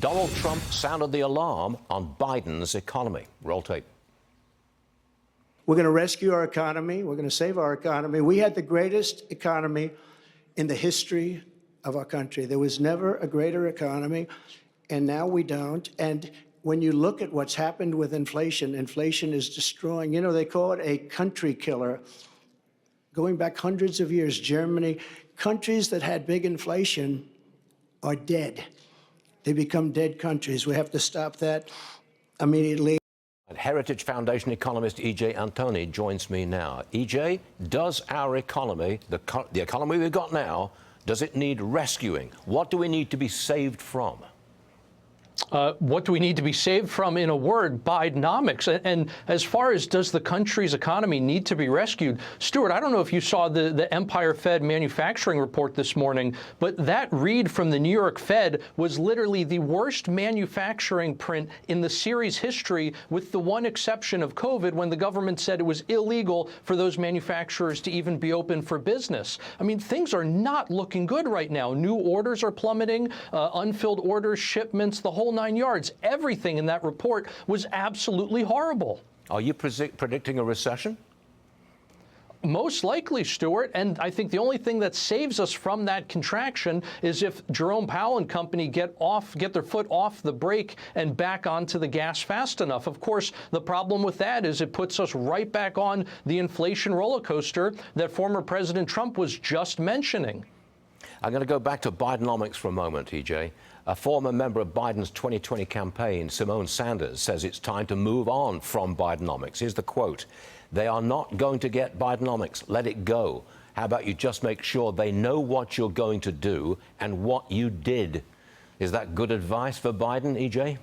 Donald Trump sounded the alarm on Biden's economy. Roll tape. We're going to rescue our economy. We're going to save our economy. We had the greatest economy in the history of our country. There was never a greater economy, and now we don't. And when you look at what's happened with inflation, inflation is destroying, you know, they call it a country killer. Going back hundreds of years, Germany, countries that had big inflation are dead. They become dead countries. We have to stop that immediately. Heritage Foundation economist EJ Antoni joins me now. EJ, does our economy, the economy we've got now, does it need rescuing? What do we need to be saved from? What do we need to be saved from? In a word, Bidenomics. And as far as does the country's economy need to be rescued, Stuart, I don't know if you saw the Empire Fed manufacturing report this morning, but that read from the New York Fed was literally the worst manufacturing print in the series history, with the one exception of COVID, when the government said it was illegal for those manufacturers to even be open for business. I mean, things are not looking good right now. New orders are plummeting, unfilled orders, shipments, the whole 9 yards. Everything in that report was absolutely horrible. Are you predicting a recession? Most likely, Stuart, and I think the only thing that saves us from that contraction is if Jerome Powell and company get their foot off the brake and back onto the gas fast enough. Of course, the problem with that is it puts us right back on the inflation roller coaster that former President Trump was just mentioning. I'm going to go back to Bidenomics for a moment, EJ. A former member of Biden's 2020 campaign, Simone Sanders, says it's time to move on from Bidenomics. Here's the quote: "They are not going to get Bidenomics. Let it go. How about you just make sure they know what you're going to do and what you did?" Is that good advice for Biden, EJ?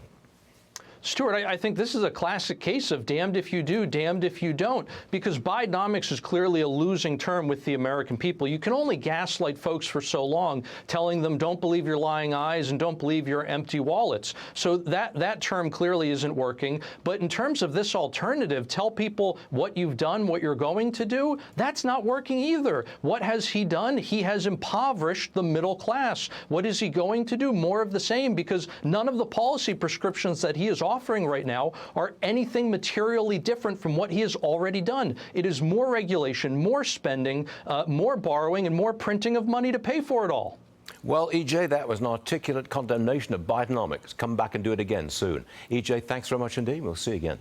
Stuart, I think this is a classic case of damned if you do, damned if you don't, because Bidenomics is clearly a losing term with the American people. You can only gaslight folks for so long, telling them don't believe your lying eyes and don't believe your empty wallets. So that term clearly isn't working. But in terms of this alternative, tell people what you've done, what you're going to do, that's not working either. What has he done? He has impoverished the middle class. What is he going to do? More of the same, because none of the policy prescriptions that he is offering right now are anything materially different from what he has already done. It is more regulation, more spending, more borrowing, and more printing of money to pay for it all. Well, EJ, that was an articulate condemnation of Bidenomics. Come back and do it again soon. EJ, thanks very much indeed. We'll see you again.